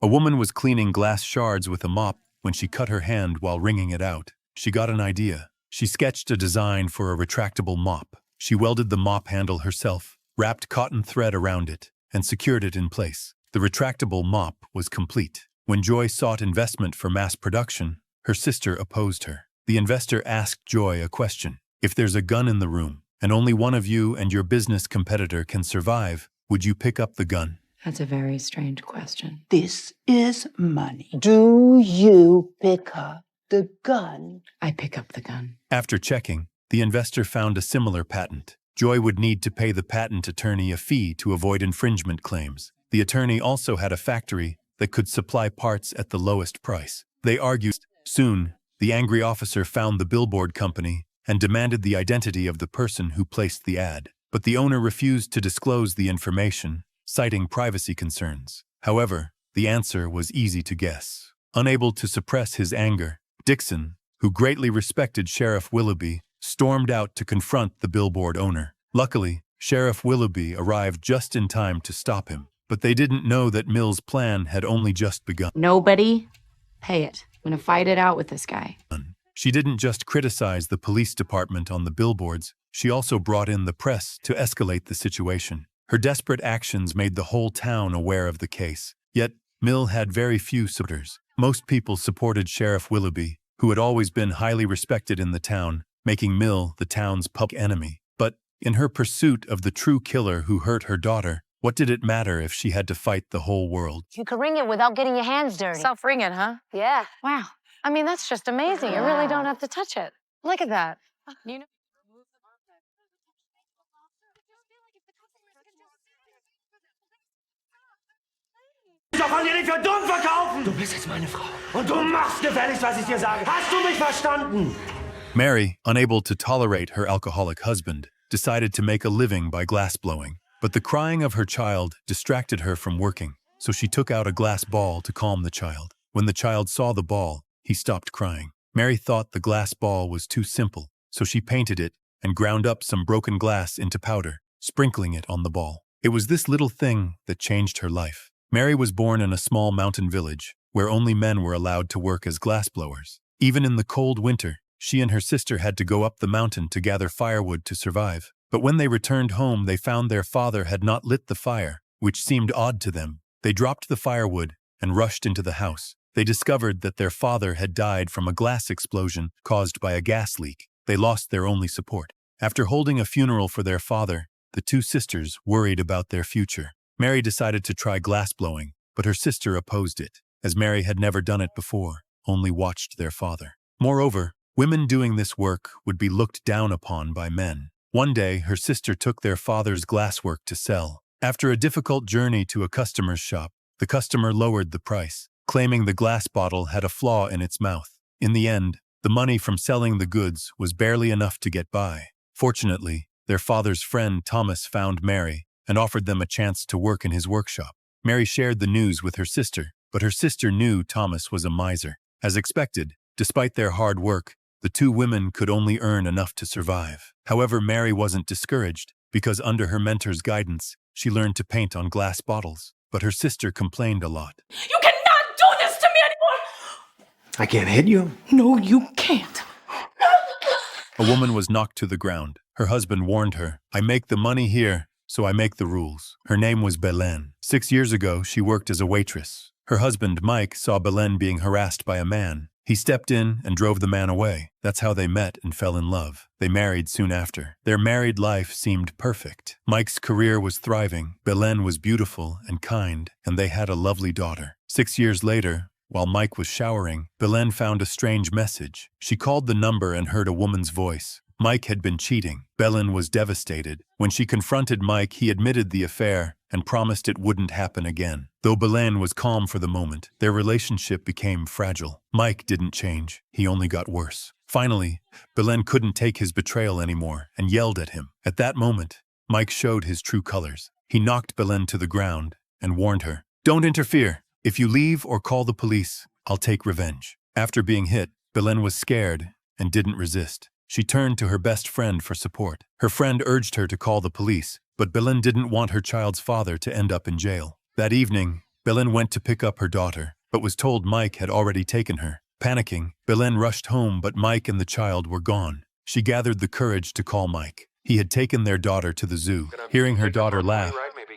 A woman was cleaning glass shards with a mop when she cut her hand while wringing it out. She got an idea. She sketched a design for a retractable mop. She welded the mop handle herself, wrapped cotton thread around it, and secured it in place. The retractable mop was complete. When Joy sought investment for mass production, her sister opposed her. The investor asked Joy a question. If there's a gun in the room, and only one of you and your business competitor can survive, would you pick up the gun? That's a very strange question. This is money. Do you pick up the gun? I pick up the gun. After checking, the investor found a similar patent. Joy would need to pay the patent attorney a fee to avoid infringement claims. The attorney also had a factory that could supply parts at the lowest price. They argued. Soon, the angry officer found the billboard company and demanded the identity of the person who placed the ad. But the owner refused to disclose the information, citing privacy concerns. However, the answer was easy to guess. Unable to suppress his anger, Dixon, who greatly respected Sheriff Willoughby, stormed out to confront the billboard owner. Luckily, Sheriff Willoughby arrived just in time to stop him, but they didn't know that Mill's plan had only just begun. Nobody pay it. I'm gonna fight it out with this guy. She didn't just criticize the police department on the billboards, she also brought in the press to escalate the situation. Her desperate actions made the whole town aware of the case. Yet, Mill had very few supporters. Most people supported Sheriff Willoughby, who had always been highly respected in the town, making Mill the town's public enemy. But, in her pursuit of the true killer who hurt her daughter, what did it matter if she had to fight the whole world? You can ring it without getting your hands dirty. Self-ringing, huh? Yeah. Wow. I mean, that's just amazing. You really don't have to touch it. Look at that. You know. Ich kann dir nicht für dumm verkaufen! Du bist jetzt meine Frau. Und du machst gefälligst, was ich dir sage. Hast du mich verstanden? Mary, unable to tolerate her alcoholic husband, decided to make a living by glassblowing. But the crying of her child distracted her from working, so she took out a glass ball to calm the child. When the child saw the ball, he stopped crying. Mary thought the glass ball was too simple, so she painted it and ground up some broken glass into powder, sprinkling it on the ball. It was this little thing that changed her life. Mary was born in a small mountain village, where only men were allowed to work as glassblowers. Even in the cold winter, she and her sister had to go up the mountain to gather firewood to survive. But when they returned home, they found their father had not lit the fire, which seemed odd to them. They dropped the firewood and rushed into the house. They discovered that their father had died from a glass explosion caused by a gas leak. They lost their only support. After holding a funeral for their father, the two sisters worried about their future. Mary decided to try glassblowing, but her sister opposed it, as Mary had never done it before, only watched their father. Moreover, women doing this work would be looked down upon by men. One day, her sister took their father's glasswork to sell. After a difficult journey to a customer's shop, the customer lowered the price, claiming the glass bottle had a flaw in its mouth. In the end, the money from selling the goods was barely enough to get by. Fortunately, their father's friend Thomas found Mary and offered them a chance to work in his workshop. Mary shared the news with her sister, but her sister knew Thomas was a miser. As expected, despite their hard work, the two women could only earn enough to survive. However, Mary wasn't discouraged, because under her mentor's guidance, she learned to paint on glass bottles. But her sister complained a lot. You cannot do this to me anymore! I can't hit you. No, you can't. A woman was knocked to the ground. Her husband warned her, "I make the money here, so I make the rules." Her name was Belen. 6 years ago, she worked as a waitress. Her husband, Mike, saw Belen being harassed by a man. He stepped in and drove the man away. That's how they met and fell in love. They married soon after. Their married life seemed perfect. Mike's career was thriving, Belen was beautiful and kind, and they had a lovely daughter. 6 years later, while Mike was showering, Belen found a strange message. She called the number and heard a woman's voice. Mike had been cheating. Belen was devastated. When she confronted Mike, he admitted the affair and promised it wouldn't happen again. Though Belen was calm for the moment, their relationship became fragile. Mike didn't change. He only got worse. Finally, Belen couldn't take his betrayal anymore and yelled at him. At that moment, Mike showed his true colors. He knocked Belen to the ground and warned her, "Don't interfere. If you leave or call the police, I'll take revenge." After being hit, Belen was scared and didn't resist. She turned to her best friend for support. Her friend urged her to call the police, but Belen didn't want her child's father to end up in jail. That evening, Belen went to pick up her daughter, but was told Mike had already taken her. Panicking, Belen rushed home, but Mike and the child were gone. She gathered the courage to call Mike. He had taken their daughter to the zoo. Hearing her daughter laugh,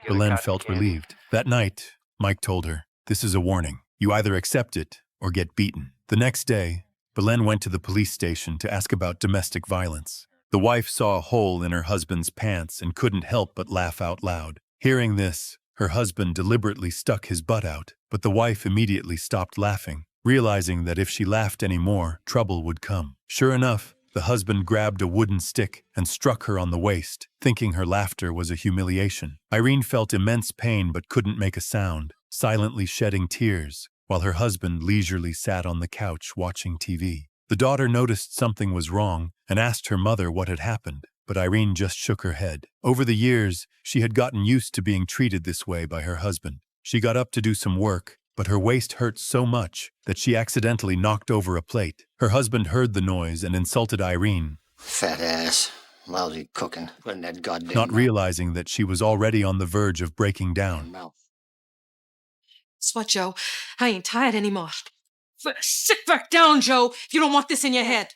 Belen felt relieved. That night, Mike told her, "This is a warning. You either accept it or get beaten." The next day, Belen went to the police station to ask about domestic violence. The wife saw a hole in her husband's pants and couldn't help but laugh out loud. Hearing this, her husband deliberately stuck his butt out, but the wife immediately stopped laughing, realizing that if she laughed anymore, trouble would come. Sure enough, the husband grabbed a wooden stick and struck her on the waist, thinking her laughter was a humiliation. Irene felt immense pain but couldn't make a sound, silently shedding tears, while her husband leisurely sat on the couch watching TV. The daughter noticed something was wrong and asked her mother what had happened, but Irene just shook her head. Over the years, she had gotten used to being treated this way by her husband. She got up to do some work, but her waist hurt so much that she accidentally knocked over a plate. Her husband heard the noise and insulted Irene, "Fat ass. Lousy cooking. Put in that goddamn not realizing that she was already on the verge of breaking down. mouth." Guess what, Joe? I ain't tired anymore. Sit back down, Joe, if you don't want this in your head.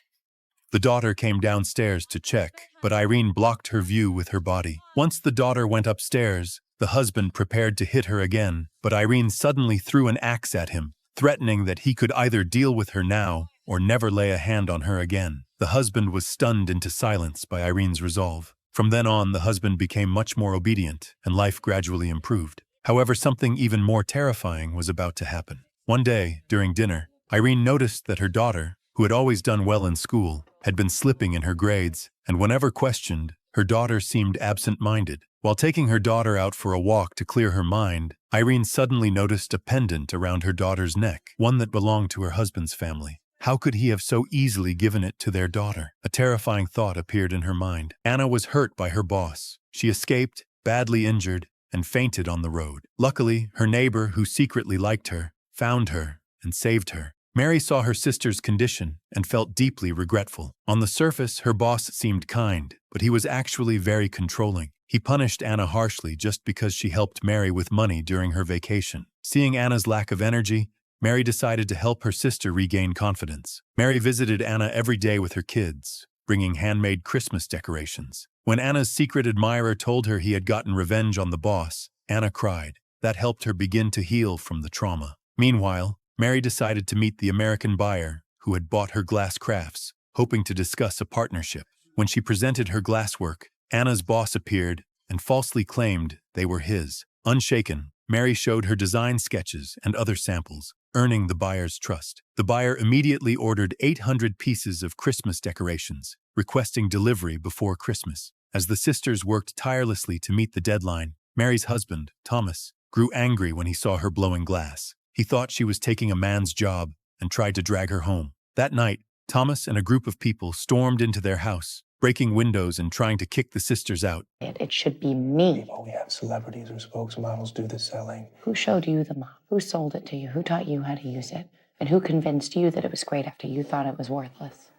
The daughter came downstairs to check, but Irene blocked her view with her body. Once the daughter went upstairs, the husband prepared to hit her again, but Irene suddenly threw an axe at him, threatening that he could either deal with her now or never lay a hand on her again. The husband was stunned into silence by Irene's resolve. From then on, the husband became much more obedient, and life gradually improved. However, something even more terrifying was about to happen. One day, during dinner, Irene noticed that her daughter, who had always done well in school, had been slipping in her grades, and whenever questioned, her daughter seemed absent-minded. While taking her daughter out for a walk to clear her mind, Irene suddenly noticed a pendant around her daughter's neck, one that belonged to her husband's family. How could he have so easily given it to their daughter? A terrifying thought appeared in her mind. Anna was hurt by her boss. She escaped, badly injured, and fainted on the road. Luckily, her neighbor, who secretly liked her, found her and saved her. Mary saw her sister's condition and felt deeply regretful. On the surface, her boss seemed kind, but he was actually very controlling. He punished Anna harshly just because she helped Mary with money during her vacation. Seeing Anna's lack of energy, Mary decided to help her sister regain confidence. Mary visited Anna every day with her kids, bringing handmade Christmas decorations. When Anna's secret admirer told her he had gotten revenge on the boss, Anna cried. That helped her begin to heal from the trauma. Meanwhile, Mary decided to meet the American buyer who had bought her glass crafts, hoping to discuss a partnership. When she presented her glasswork, Anna's boss appeared and falsely claimed they were his. Unshaken, Mary showed her design sketches and other samples, earning the buyer's trust. The buyer immediately ordered 800 pieces of Christmas decorations, requesting delivery before Christmas. As the sisters worked tirelessly to meet the deadline, Mary's husband, Thomas, grew angry when he saw her blowing glass. He thought she was taking a man's job and tried to drag her home. That night, Thomas and a group of people stormed into their house, breaking windows and trying to kick the sisters out. It should be me. We have celebrities or spokesmodels do the selling. Who showed you the mop? Who sold it to you? Who taught you how to use it? And who convinced you that it was great after you thought it was worthless?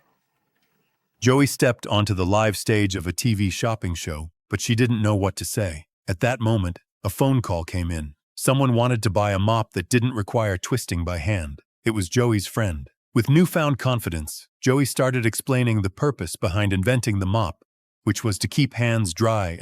Joey stepped onto the live stage of a TV shopping show, but she didn't know what to say. At that moment, a phone call came in. Someone wanted to buy a mop that didn't require twisting by hand. It was Joey's friend. With newfound confidence, Joey started explaining the purpose behind inventing the mop, which was to keep hands dry